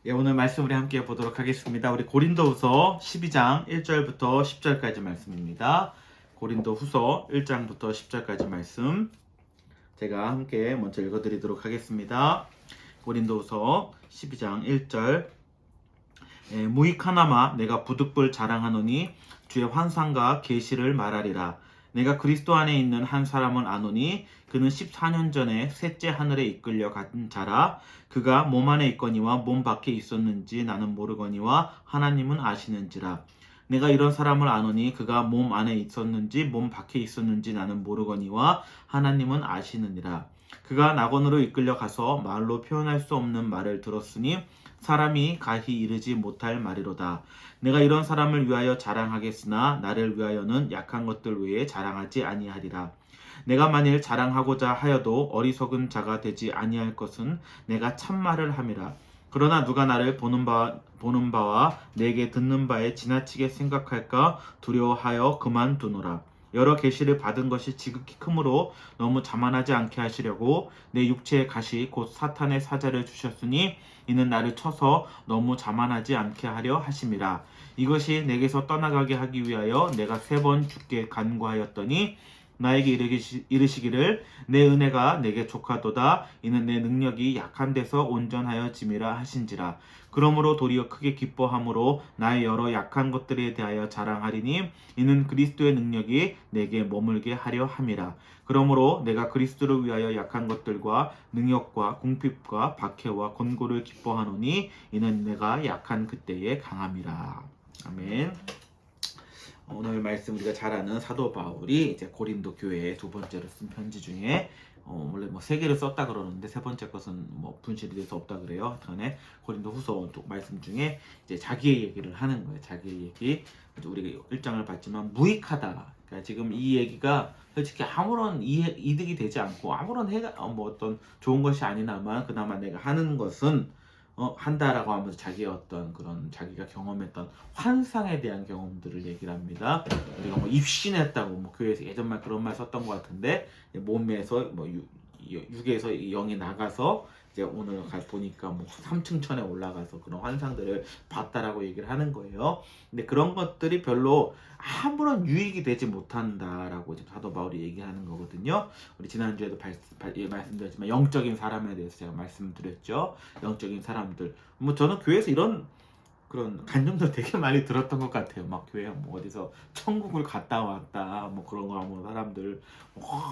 예, 오늘 말씀 우리 함께 보도록 하겠습니다. 우리 고린도후서 12장 1절부터 10절까지 말씀입니다. 고린도후서 1장부터 10절까지 말씀 제가 함께 먼저 읽어드리도록 하겠습니다. 고린도후서 12장 1절 무익하나마 내가 부득불 자랑하노니 주의 환상과 계시를 말하리라. 내가 그리스도 안에 있는 한 사람은 아노니 그는 14년 전에 셋째 하늘에 이끌려 간 자라. 그가 몸 안에 있거니와 몸 밖에 있었는지 나는 모르거니와 하나님은 아시는지라. 내가 이런 사람을 아노니 그가 몸 안에 있었는지 몸 밖에 있었는지 나는 모르거니와 하나님은 아시느니라. 그가 낙원으로 이끌려 가서 말로 표현할 수 없는 말을 들었으니 사람이 가히 이르지 못할 말이로다. 내가 이런 사람을 위하여 자랑하겠으나 나를 위하여는 약한 것들 외에 자랑하지 아니하리라. 내가 만일 자랑하고자 하여도 어리석은 자가 되지 아니할 것은 내가 참말을 함이라. 그러나 누가 나를 보는 바와 내게 듣는 바에 지나치게 생각할까 두려워하여 그만두노라. 여러 계시를 받은 것이 지극히 크므로 너무 자만하지 않게 하시려고 내 육체의 가시 곧 사탄의 사자를 주셨으니 이는 나를 쳐서 너무 자만하지 않게 하려 하심이라. 이것이 내게서 떠나가게 하기 위하여 내가 3번 주께 간구하였더니 나에게 이르시기를 내 은혜가 내게 족하도다. 이는 내 능력이 약한 데서 온전하여 짐이라 하신지라. 그러므로 도리어 크게 기뻐함으로 나의 여러 약한 것들에 대하여 자랑하리니 이는 그리스도의 능력이 내게 머물게 하려 함이라. 그러므로 내가 그리스도를 위하여 약한 것들과 능력과 궁핍과 박해와 권고를 기뻐하노니 이는 내가 약한 그때에 강함이라. 아멘. 오늘 말씀 우리가 잘 아는 사도 바울이 이제 고린도 교회에 두 번째로 쓴 편지 중에 원래 뭐 3개를 썼다 그러는데 세 번째 것은 뭐 분실이 돼서 없다 그래요. 전에 고린도 후서 말씀 중에 이제 자기의 얘기를 하는 거예요. 자기의 얘기. 우리가 1장을 봤지만 무익하다. 그러니까 지금 이 얘기가 솔직히 아무런 이득이 되지 않고 아무런 뭐 어떤 좋은 것이 아니나마 그나마 내가 하는 것은 한다라고 하면서 자기의 어떤 그런 자기가 경험했던 환상에 대한 경험들을 얘기를 합니다. 우리가 뭐 입신했다고 뭐 교회에서 예전 말 그런 말 썼던 것 같은데 몸에서 뭐 육에서 영이 나가서 이제 오늘 보니까 뭐 3층 천에 올라가서 그런 환상들을 봤다라고 얘기를 하는 거예요. 근데 그런 것들이 별로 아무런 유익이 되지 못한다라고 지금 사도 바울이 얘기하는 거거든요. 우리 지난주에도 말씀드렸지만 영적인 사람에 대해서 제가 말씀드렸죠. 영적인 사람들. 뭐 저는 교회에서 이런 그런 간증도 되게 많이 들었던 것 같아요. 막 교회 뭐 어디서 천국을 갔다 왔다 뭐 그런 거 뭐 사람들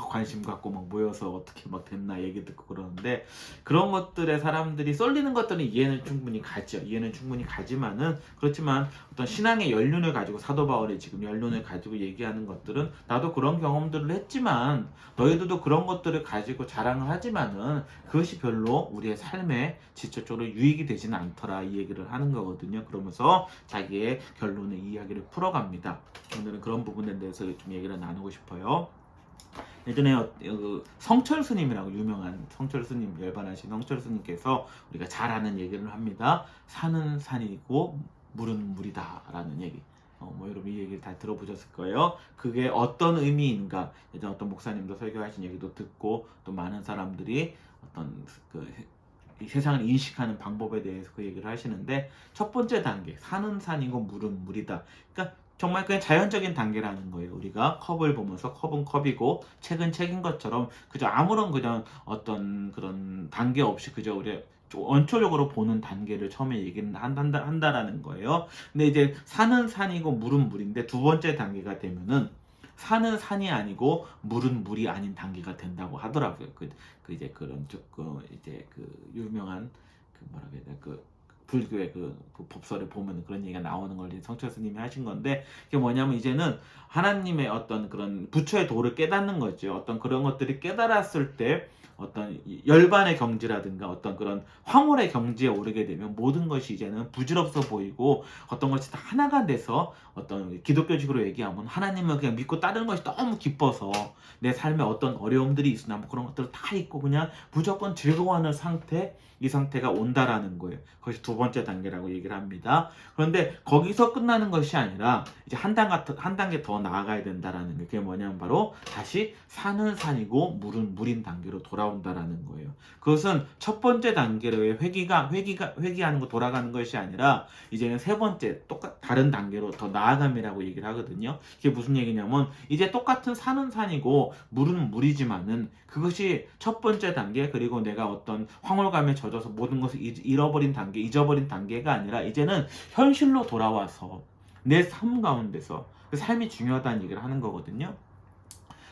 관심 갖고 막 모여서 어떻게 막 됐나 얘기 듣고 그러는데 그런 것들에 사람들이 쏠리는 것들은 이해는 충분히 가죠. 이해는 충분히 가지만은 그렇지만 어떤 신앙의 연륜을 가지고 사도 바울이 지금 연륜을 가지고 얘기하는 것들은 나도 그런 경험들을 했지만 너희들도 그런 것들을 가지고 자랑을 하지만은 그것이 별로 우리의 삶에 직접적으로 유익이 되지는 않더라 이 얘기를 하는 거거든요. 그러면서 자기의 결론의 이야기를 풀어갑니다. 오늘은 그런 부분에 대해서 좀 얘기를 나누고 싶어요. 예전에 성철 스님이라고 유명한 성철 스님 열반하신 성철 스님께서 우리가 잘 아는 얘기를 합니다. 산은 산이고 물은 물이다 라는 얘기. 뭐 여러분 이 얘기를 다 들어보셨을 거예요. 그게 어떤 의미인가 예전 어떤 목사님도 설교하신 얘기도 듣고 또 많은 사람들이 어떤 이 세상을 인식하는 방법에 대해서 그 얘기를 하시는데 첫 번째 단계 산은 산이고 물은 물이다. 그러니까 정말 그냥 자연적인 단계라는 거예요. 우리가 컵을 보면서 컵은 컵이고 책은 책인 것처럼 그저 아무런 그냥 어떤 그런 단계 없이 그저 우리 원초적으로 보는 단계를 처음에 얘기는 한다라는 거예요. 근데 이제 산은 산이고 물은 물인데 두 번째 단계가 되면은 산은 산이 아니고 물은 물이 아닌 단계가 된다고 하더라고요. 이제 그런 이제 그 유명한 그 뭐라고 해야 되나 불교의 그 법설에 보면 그런 얘기가 나오는 걸 성철 스님이 하신 건데 그게 뭐냐면 이제는 하나님의 어떤 그런 부처의 도를 깨닫는 거죠. 어떤 그런 것들이 깨달았을 때 어떤 열반의 경지라든가 어떤 그런 황홀의 경지에 오르게 되면 모든 것이 이제는 부질없어 보이고 어떤 것이 다 하나가 돼서 어떤 기독교식으로 얘기하면 하나님을 그냥 믿고 따르는 것이 너무 기뻐서 내 삶에 어떤 어려움들이 있으나 뭐 그런 것들을 다 잊고 그냥 무조건 즐거워하는 상태 이 상태가 온다라는 거예요. 그것이 두 번째 단계라고 얘기를 합니다. 그런데 거기서 끝나는 것이 아니라 이제 한 단계 더 나아가야 된다라는 게, 그게 뭐냐면 바로 다시 산은 산이고 물은 물인 단계로 돌아온다라는 거예요. 그것은 첫 번째 단계로의 회귀하는 거, 돌아가는 것이 아니라 이제는 세 번째 다른 단계로 더 나아감이라고 얘기를 하거든요. 이게 무슨 얘기냐면 이제 똑같은 산은 산이고 물은 물이지만은 그것이 첫 번째 단계, 그리고 내가 어떤 황홀감에 젖어서 모든 것을 잊어버린 단계가 아니라 이제는 현실로 돌아와서 내 삶 가운데서, 그 삶이 중요하다는 얘기를 하는 거거든요.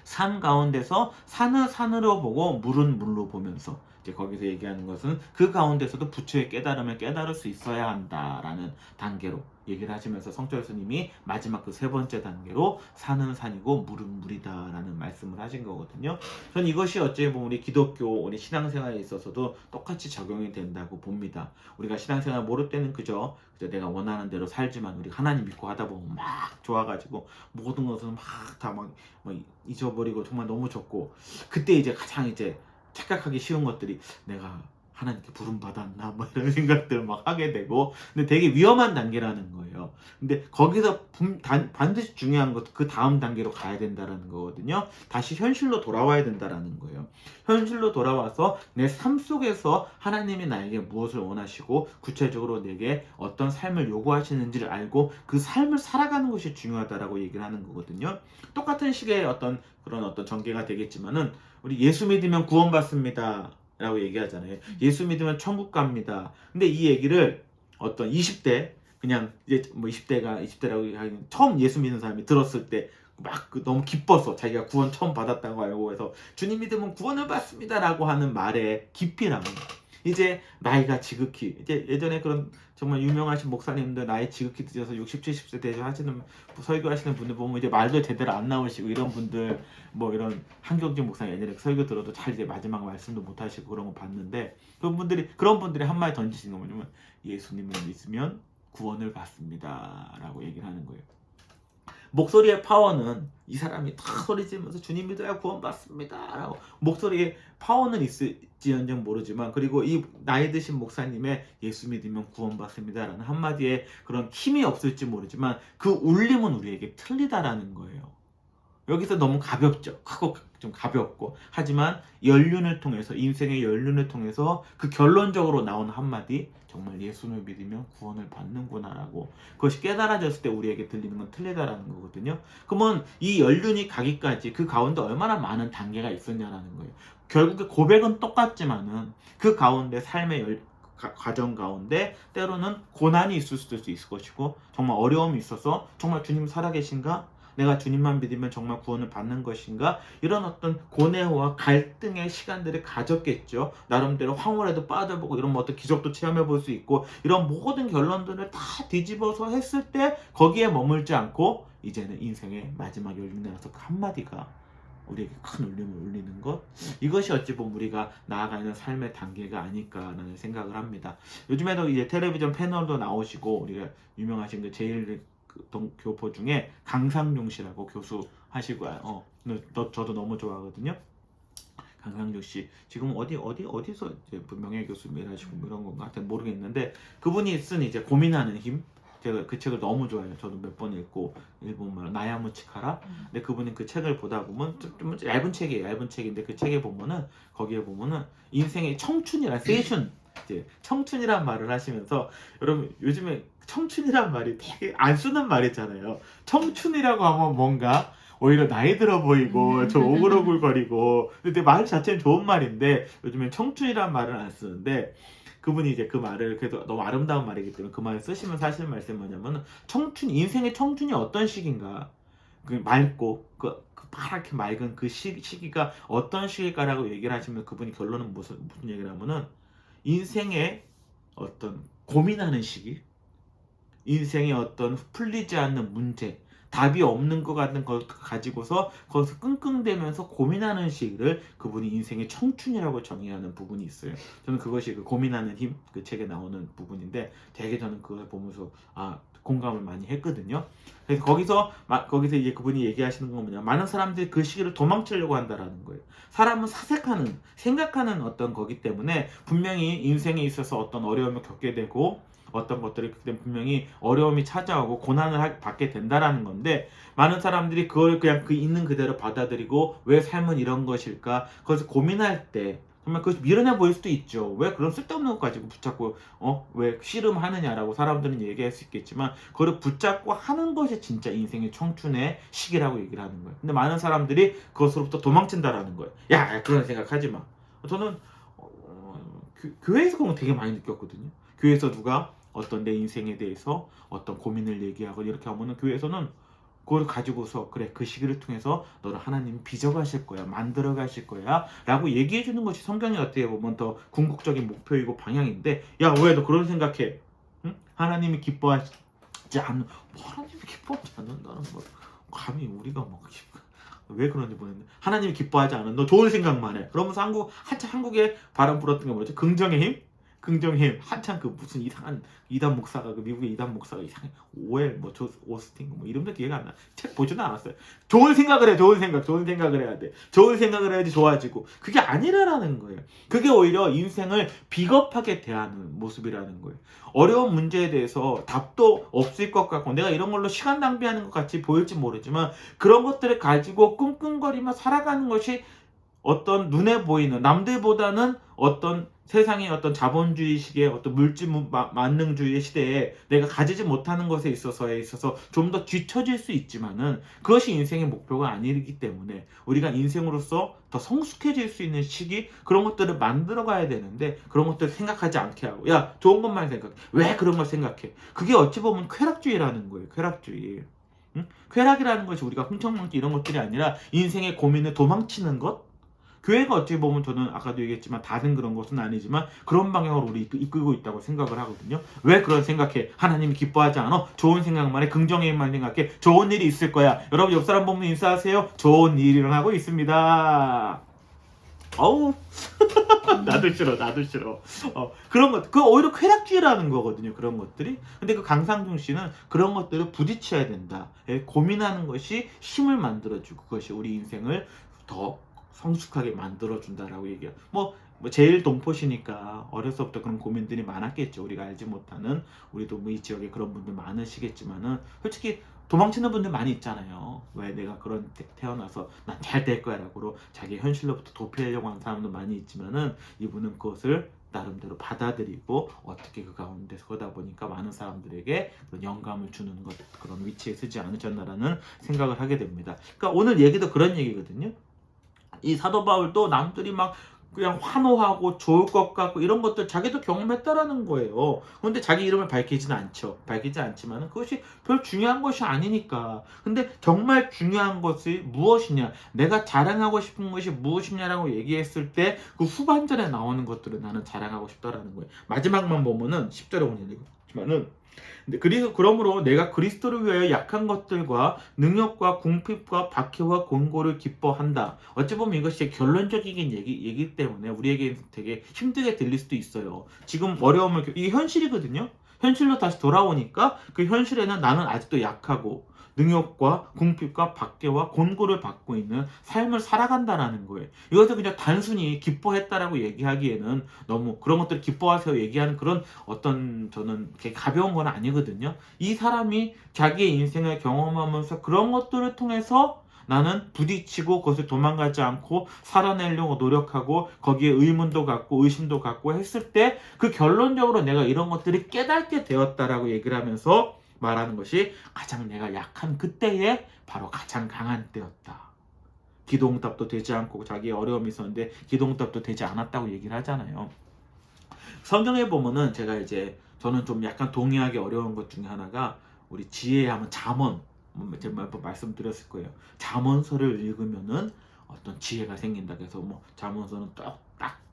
삶 가운데서 산은 산으로 보고 물은 물로 보면서, 이제 거기서 얘기하는 것은 그 가운데서도 부처의 깨달음을 깨달을 수 있어야 한다라는 단계로 얘기를 하시면서 성철 스님이 마지막 그 세 번째 단계로 산은 산이고 물은 물이다라는 말씀을 하신 거거든요. 전 이것이 어찌 보면 우리 기독교, 우리 신앙생활에 있어서도 똑같이 적용이 된다고 봅니다. 우리가 신앙생활 모를 때는 그저 내가 원하는 대로 살지만, 우리 하나님 믿고 하다 보면 막 좋아가지고 모든 것을 막 다 막 잊어버리고 정말 너무 좋고, 그때 이제 가장 이제 착각하기 쉬운 것들이 내가 하나님께 부름 받았나 뭐 이런 생각들을 막 하게 되고, 근데 되게 위험한 단계라는 거예요. 근데 거기서 반드시 중요한 것도 그 다음 단계로 가야 된다라는 거거든요. 다시 현실로 돌아와야 된다라는 거예요. 현실로 돌아와서 내 삶 속에서 하나님이 나에게 무엇을 원하시고 구체적으로 내게 어떤 삶을 요구하시는지를 알고 그 삶을 살아가는 것이 중요하다라고 얘기를 하는 거거든요. 똑같은 식의 어떤 그런 어떤 전개가 되겠지만은, 우리 예수 믿으면 구원받습니다 라고 얘기하잖아요. 예수 믿으면 천국 갑니다. 근데 이 얘기를 어떤 20대, 그냥 이제 뭐 20대라고 하긴 처음 예수 믿는 사람이 들었을 때 막 너무 기뻐서 자기가 구원 처음 받았다고 알고 해서 주님 믿으면 구원을 받습니다라고 하는 말의 깊이랑, 이제 나이가 지극히, 이제 예전에 그런 정말 유명하신 목사님들 나이 지극히 드셔서 60, 70세 되셔 하시는 설교하시는 분들 보면 이제 말도 제대로 안 나오시고 이런 분들, 뭐 이런 한경진 목사님 예전에 설교 들어도 잘 이제 마지막 말씀도 못 하시고 그런 거 봤는데, 그런 분들이 한마디 던지시는 거 뭐냐면 예수님을 믿으면 구원을 받습니다라고 얘기를 하는 거예요. 목소리의 파워는, 이 사람이 다 소리 지르면서 주님 믿어야 구원받습니다 라고 목소리의 파워는 있을지언정 모르지만, 그리고 이 나이 드신 목사님의 예수 믿으면 구원받습니다 라는 한마디에 그런 힘이 없을지 모르지만 그 울림은 우리에게 틀리다라는 거예요. 여기서 너무 가볍죠. 크고 좀 가볍고, 하지만 연륜을 통해서, 인생의 연륜을 통해서 그 결론적으로 나온 한마디, 정말 예수를 믿으면 구원을 받는구나라고, 그것이 깨달아졌을 때 우리에게 들리는 건 틀리다라는 거거든요. 그러면 이 연륜이 가기까지 그 가운데 얼마나 많은 단계가 있었냐라는 거예요. 결국에 고백은 똑같지만은 그 가운데 삶의 과정 가운데 때로는 고난이 있을 수도 있을 것이고, 정말 어려움이 있어서 정말 주님 살아계신가? 내가 주님만 믿으면 정말 구원을 받는 것인가? 이런 어떤 고뇌와 갈등의 시간들을 가졌겠죠. 나름대로 황홀에도 빠져보고 이런 어떤 기적도 체험해 볼 수 있고, 이런 모든 결론들을 다 뒤집어서 했을 때 거기에 머물지 않고 이제는 인생의 마지막 열림에 나서 그 한마디가 우리에게 큰 울림을 울리는 것, 이것이 어찌 보면 우리가 나아가는 삶의 단계가 아닐까라는 생각을 합니다. 요즘에도 이제 텔레비전 패널도 나오시고, 우리가 유명하신 그 제일 교포 중에 강상용 씨라고 교수 하시고요. 저도 너무 좋아하거든요. 강상용 씨 지금 어디서 이제 명예 교수 일하시고 뭐 이런 건가 하여튼 모르겠는데, 그분이 쓴 이제 고민하는 힘, 제가 그 책을 너무 좋아해요. 저도 몇 번 읽고, 일본말 나야무 치카라. 근데 그분이 그 책을 보다 보면 좀 얇은 책인데 그 책에 보면은, 거기에 보면은 인생의 청춘이란 세슌, 이제 청춘이란 말을 하시면서, 여러분 요즘에 청춘이란 말이 되게 안 쓰는 말이잖아요. 청춘이라고 하면 뭔가 오히려 나이 들어 보이고 좀 오글오글거리고, 근데 말 자체는 좋은 말인데 요즘엔 청춘이란 말을 안 쓰는데, 그분이 이제 그 말을, 그래도 너무 아름다운 말이기 때문에 그 말을 쓰시면서 하시는 말씀이 뭐냐면, 인생의 청춘이 어떤 시기인가, 그 맑고 파랗게 맑은 그 시기가 어떤 시기일까라고 얘기를 하시면, 그분이 결론은 무슨 얘기를 하면은, 인생의 어떤 고민하는 시기, 인생의 어떤 풀리지 않는 문제, 답이 없는 것 같은 걸 가지고서 거기서 끙끙대면서 고민하는 시기를 그분이 인생의 청춘이라고 정의하는 부분이 있어요. 저는 그것이 그 고민하는 힘, 그 책에 나오는 부분인데, 되게 저는 그걸 보면서 공감을 많이 했거든요. 그래서 거기서 이제 그분이 얘기하시는 건 뭐냐, 많은 사람들이 그 시기를 도망치려고 한다라는 거예요. 사람은 사색하는, 생각하는 어떤 거기 때문에 분명히 인생에 있어서 어떤 어려움을 겪게 되고 어떤 것들이 그때 분명히 어려움이 찾아오고 고난을 받게 된다라는 건데, 많은 사람들이 그걸 그냥 그 있는 그대로 받아들이고 왜 삶은 이런 것일까 그것을 고민할 때 정말 그것이 미련해 보일 수도 있죠. 왜 그런 쓸데없는 것 가지고 붙잡고 왜 씨름하느냐라고 사람들은 얘기할 수 있겠지만, 그걸 붙잡고 하는 것이 진짜 인생의 청춘의 시기라고 얘기를 하는 거예요. 근데 많은 사람들이 그것으로부터 도망친다라는 거예요. 야, 그런 생각하지 마. 저는 교회에서 그런 거 되게 많이 느꼈거든요. 교회에서 누가 어떤 내 인생에 대해서 어떤 고민을 얘기하고 이렇게 하면은 교회에서는 그걸 가지고서 그래, 그 시기를 통해서 너를 하나님이 빚어가실 거야, 만들어 가실 거야 라고 얘기해 주는 것이 성경이 어떻게 보면 더 궁극적인 목표이고 방향인데, 야, 왜 너 그런 생각해? 응? 하나님이 기뻐하지 않는, 하나님이 기뻐하지 않는다는 거 감히 우리가 왜 그런지 모르겠네. 하나님이 기뻐하지 않은, 너 좋은 생각만 해. 그러면서 한참 한국에 바람 불었던 게 뭐죠? 긍정의 힘? 긍정의 힘. 한참 그 무슨 이상한 이단 목사가, 그 미국의 이단 목사가 이상해. 오엘 오스틴 이름도 기회가 안 나. 책 보지도 않았어요. 좋은 생각을 해. 좋은 생각을 해야 돼. 좋은 생각을 해야지 좋아지고. 그게 아니라는 거예요. 그게 오히려 인생을 비겁하게 대하는 모습이라는 거예요. 어려운 문제에 대해서 답도 없을 것 같고 내가 이런 걸로 시간 낭비하는 것 같이 보일지 모르지만, 그런 것들을 가지고 끙끙거리며 살아가는 것이 어떤 눈에 보이는, 남들보다는 어떤 세상의 어떤 자본주의식의 어떤 물질 만능주의 시대에 내가 가지지 못하는 것에 있어서 좀 더 뒤처질 수 있지만은, 그것이 인생의 목표가 아니기 때문에 우리가 인생으로서 더 성숙해질 수 있는 시기, 그런 것들을 만들어 가야 되는데, 그런 것들을 생각하지 않게 하고, 야, 좋은 것만 생각해. 왜 그런 걸 생각해? 그게 어찌 보면 쾌락주의라는 거예요. 쾌락주의. 응? 쾌락이라는 것이 우리가 흥청망청 이런 것들이 아니라 인생의 고민을 도망치는 것. 교회가 어떻게 보면 저는 아까도 얘기했지만 다른 그런 것은 아니지만 그런 방향으로 우리 이끌고 있다고 생각을 하거든요. 왜 그런 생각해? 하나님이 기뻐하지 않아? 좋은 생각만 해. 긍정의 힘만 생각해. 좋은 일이 있을 거야. 여러분 옆 사람 보면 인사하세요. 좋은 일이 일어나고 있습니다. 어우 나도 싫어. 그런 것, 그 오히려 쾌락주의라는 거거든요. 그런 것들이. 근데 그 강상중 씨는 그런 것들을 부딪혀야 된다. 고민하는 것이 힘을 만들어주고 그것이 우리 인생을 더 성숙하게 만들어준다라고 얘기해요. 제일 동포시니까 어려서부터 그런 고민들이 많았겠죠. 우리가 알지 못하는, 우리도 이 지역에 그런 분들 많으시겠지만은, 솔직히 도망치는 분들 많이 있잖아요. 왜 내가 그런 태어나서 난 잘 될 거야 라고 자기 현실로부터 도피하려고 하는 사람도 많이 있지만은, 이분은 그것을 나름대로 받아들이고 어떻게 그 가운데서 그러다 보니까 많은 사람들에게 그런 영감을 주는 것, 그런 위치에 서지 않으셨나라는 생각을 하게 됩니다. 그러니까 오늘 얘기도 그런 얘기거든요. 이 사도 바울도 남들이 막 그냥 환호하고 좋을 것 같고 이런 것들 자기도 경험했다라는 거예요. 그런데 자기 이름을 밝히지 않지만 그것이 별 중요한 것이 아니니까. 근데 정말 중요한 것이 무엇이냐, 내가 자랑하고 싶은 것이 무엇이냐라고 얘기했을 때 그 후반전에 나오는 것들을 나는 자랑하고 싶다라는 거예요. 마지막만 보면은 10절에 오는 얘기지만은, 그러므로 내가 그리스도를 위하여 약한 것들과 능력과 궁핍과 박해와 곤고를 기뻐한다. 어찌 보면 이것이 결론적인 얘기 때문에 우리에게 되게 힘들게 들릴 수도 있어요. 지금 어려움을, 이게 현실이거든요. 현실로 다시 돌아오니까 그 현실에는 나는 아직도 약하고 능력과 궁핍과 박해와 곤고를 받고 있는 삶을 살아간다라는 거예요. 이것을 그냥 단순히 기뻐했다라고 얘기하기에는 너무, 그런 것들을 기뻐하세요 얘기하는 그런 어떤, 저는 가벼운 건 아니거든요. 이 사람이 자기의 인생을 경험하면서 그런 것들을 통해서 나는 부딪히고 그것을 도망가지 않고 살아내려고 노력하고 거기에 의문도 갖고 의심도 갖고 했을 때 그 결론적으로 내가 이런 것들이 깨닫게 되었다라고 얘기를 하면서 말하는 것이, 가장 내가 약한 그때에 바로 가장 강한 때였다. 기도응답도 되지 않고 자기의 어려움이 있었는데 기도응답도 되지 않았다고 얘기를 하잖아요. 성경에 보면은 저는 좀 약간 동의하기 어려운 것 중에 하나가, 우리 지혜하면 잠언, 제가 몇 번 말씀드렸을 거예요. 잠언서를 읽으면은 어떤 지혜가 생긴다. 그래서 잠언서는 딱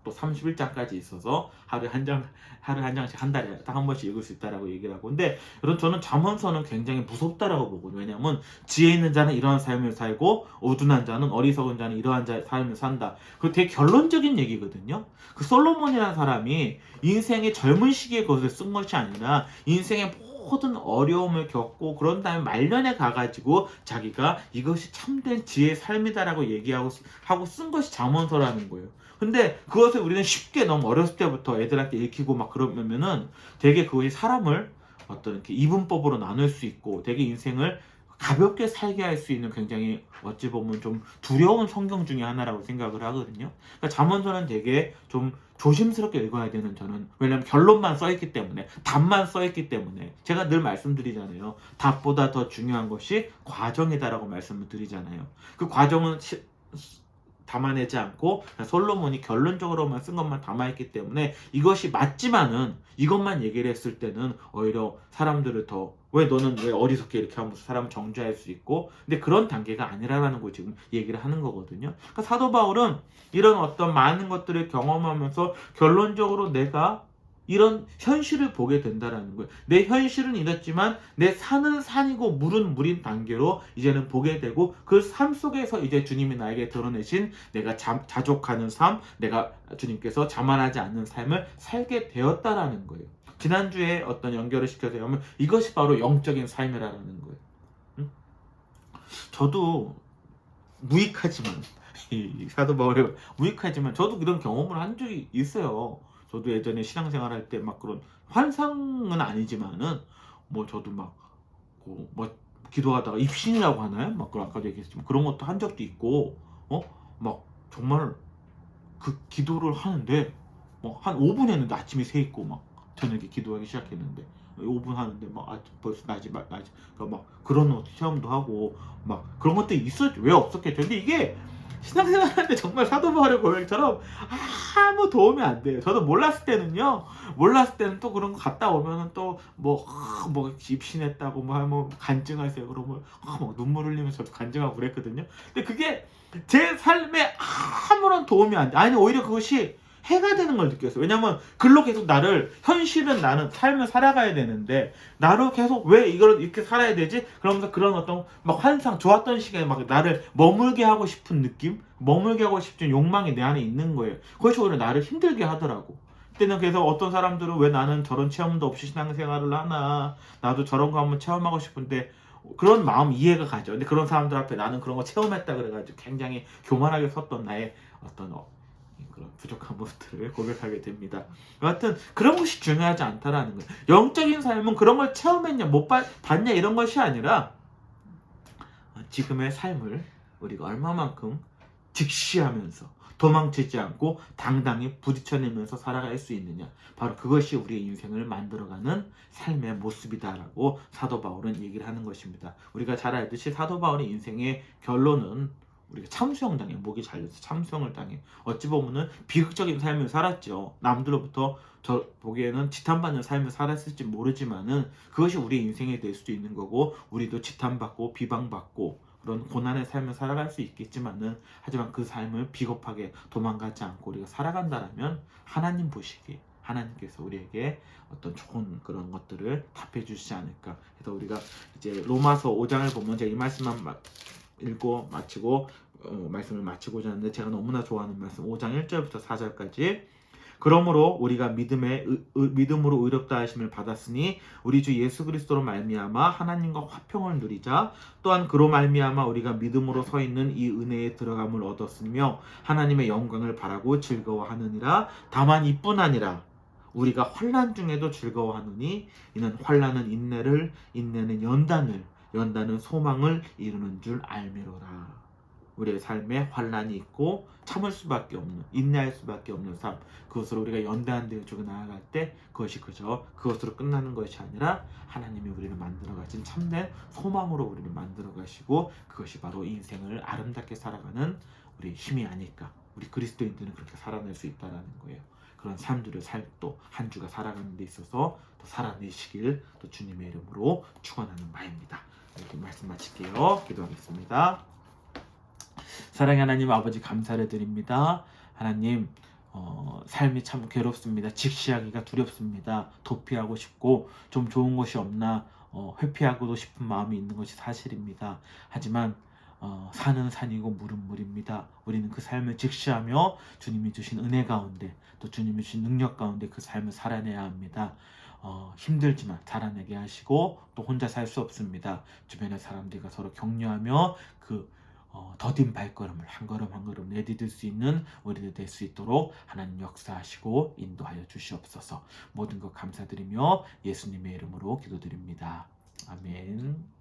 또 31장까지 있어서 하루에 한 장씩 한 달에 딱 한 번씩 읽을 수 있다라고 얘기를 하고. 근데 여러분, 저는 잠언서는 굉장히 무섭다라고 보거든요. 왜냐하면 지혜 있는 자는 이러한 삶을 살고 어둔한 자는, 어리석은 자는 이러한 삶을 산다. 그리고 되게 결론적인 얘기거든요. 그 솔로몬이라는 사람이 인생의 젊은 시기에 그것을 쓴 것이 아니라 인생의 모든 어려움을 겪고 그런 다음에 말년에 가가지고 자기가 이것이 참된 지혜의 삶이다라고 얘기하고 쓴 것이 잠언서라는 거예요. 근데 그것을 우리는 쉽게 너무 어렸을 때부터 애들한테 읽히고 막 그러면은 되게 그것이 사람을 어떤 이렇게 이분법으로 나눌 수 있고 되게 인생을 가볍게 살게 할 수 있는 굉장히 어찌 보면 좀 두려운 성경 중에 하나라고 생각을 하거든요. 그러니까 잠언서는 되게 좀 조심스럽게 읽어야 되는, 저는 왜냐면 결론만 써있기 때문에, 답만 써있기 때문에. 제가 늘 말씀드리잖아요. 답보다 더 중요한 것이 과정이다라고 말씀을 드리잖아요. 그 과정은 담아내지 않고 솔로몬이 결론적으로만 쓴 것만 담아있기 때문에 이것이 맞지만은 이것만 얘기를 했을 때는 오히려 사람들을 더 왜 너는 왜 어리석게 이렇게 하면서 사람을 정죄할 수 있고, 근데 그런 단계가 아니라라는 걸 지금 얘기를 하는 거거든요. 그러니까 사도 바울은 이런 어떤 많은 것들을 경험하면서 결론적으로 내가 이런 현실을 보게 된다라는 거예요. 내 현실은 이렇지만 내 산은 산이고 물은 물인 단계로 이제는 보게 되고, 그 삶 속에서 이제 주님이 나에게 드러내신 내가 자족하는 삶, 내가 주님께서 자만하지 않는 삶을 살게 되었다라는 거예요. 지난주에 어떤 연결을 시켜서 하면 이것이 바로 영적인 삶이라는 거예요. 응? 저도 무익하지만 이 사도 바울의 무익하지만 저도 그런 경험을 한 적이 있어요. 저도 예전에 신앙생활 할 때 막 그런 환상은 아니지만은 뭐 저도 뭐 기도하다가 입신이라고 하나요? 막 그런 아까도 얘기했지만 그런 것도 한 적도 있고, 막 정말 그 기도를 하는데 뭐 한 5분 했는데 아침이 새 있고 막 저녁에 기도하기 시작했는데 5분 하는데 막 벌써 낮이 그러니까 막 그런 체험도 하고 막 그런 것들이 있었죠. 왜 없었겠죠. 근데 이게 신앙생활하는데 정말 사도 바울의 고백처럼 아무 도움이 안 돼요. 저도 몰랐을 때는 또 그런 거 갔다 오면은 또 뭐 입신했다고 뭐 간증하세요. 그러면 막 눈물 흘리면서 저도 간증하고 그랬거든요. 근데 그게 제 삶에 아무런 도움이 안 돼. 아니 오히려 그것이 해가 되는 걸 느꼈어요. 왜냐면 글로 계속 현실은 나는 삶을 살아가야 되는데 나로 계속 왜 이걸 이렇게 살아야 되지? 그러면서 그런 어떤 막 환상, 좋았던 시간에 막 나를 머물게 하고 싶은 느낌? 머물게 하고 싶은 욕망이 내 안에 있는 거예요. 그것이 오히려 나를 힘들게 하더라고. 그때는 그래서 어떤 사람들은 왜 나는 저런 체험도 없이 신앙생활을 하나, 나도 저런 거 한번 체험하고 싶은데, 그런 마음 이해가 가죠. 근데 그런 사람들 앞에 나는 그런 거 체험했다 그래가지고 굉장히 교만하게 섰던 나의 어떤 그런 부족한 모습들을 고백하게 됩니다. 여하튼 그런 것이 중요하지 않다라는 거예요. 영적인 삶은 그런 걸 체험했냐 못 봤냐 이런 것이 아니라 지금의 삶을 우리가 얼마만큼 직시하면서 도망치지 않고 당당히 부딪혀내면서 살아갈 수 있느냐, 바로 그것이 우리의 인생을 만들어가는 삶의 모습이다라고 사도 바울은 얘기를 하는 것입니다. 우리가 잘 알듯이 사도 바울의 인생의 결론은 우리가 참수형 당해, 목이 잘려서 참수형을 당해. 어찌 보면은 비극적인 삶을 살았죠. 남들로부터 저 보기에는 지탄받는 삶을 살았을지 모르지만은 그것이 우리 인생이 될 수도 있는 거고, 우리도 지탄받고 비방받고 그런 고난의 삶을 살아갈 수 있겠지만은, 하지만 그 삶을 비겁하게 도망가지 않고 우리가 살아간다라면 하나님 보시기에 하나님께서 우리에게 어떤 좋은 그런 것들을 답해 주시지 않을까. 그래서 우리가 이제 로마서 5장을 보면 제가 이 말씀만 읽고 마치고 말씀을 마치고자 하는데, 제가 너무나 좋아하는 말씀 5장 1절부터 4절까지. 그러므로 우리가 믿음으로 의롭다 하심을 받았으니 우리 주 예수 그리스도로 말미암아 하나님과 화평을 누리자. 또한 그로 말미암아 우리가 믿음으로 서 있는 이 은혜에 들어감을 얻었으며 하나님의 영광을 바라고 즐거워하느니라. 다만 이뿐 아니라 우리가 환난 중에도 즐거워하느니 이는 환난은 인내를, 인내는 연단을, 연단은 소망을 이루는 줄 알미로라. 우리의 삶에 환난이 있고 참을 수밖에 없는, 인내할 수밖에 없는 삶, 그것으로 우리가 연대한 대로 쭉 나아갈 때 그것이 그저 그것으로 끝나는 것이 아니라 하나님이 우리를 만들어 가신 참된 소망으로 우리를 만들어 가시고, 그것이 바로 인생을 아름답게 살아가는 우리의 힘이 아닐까. 우리 그리스도인들은 그렇게 살아낼 수 있다는 거예요. 그런 삶들을 또 한 주가 살아가는 데 있어서 더 살아내시길 또 주님의 이름으로 축원하는 바입니다. 이렇게 말씀 마칠게요. 기도하겠습니다. 사랑의 하나님 아버지, 감사를 드립니다. 하나님, 삶이 참 괴롭습니다. 직시하기가 두렵습니다. 도피하고 싶고 좀 좋은 것이 없나 회피하고도 싶은 마음이 있는 것이 사실입니다. 하지만 산은 산이고 물은 물입니다. 우리는 그 삶을 직시하며 주님이 주신 은혜 가운데 또 주님이 주신 능력 가운데 그 삶을 살아내야 합니다. 힘들지만 자라나게 하시고 또 혼자 살 수 없습니다. 주변의 사람들과 서로 격려하며 그 더딘 발걸음을 한 걸음 한 걸음 내디딜 수 있는 우리들 될 수 있도록 하나님 역사하시고 인도하여 주시옵소서. 모든 것 감사드리며 예수님의 이름으로 기도드립니다. 아멘.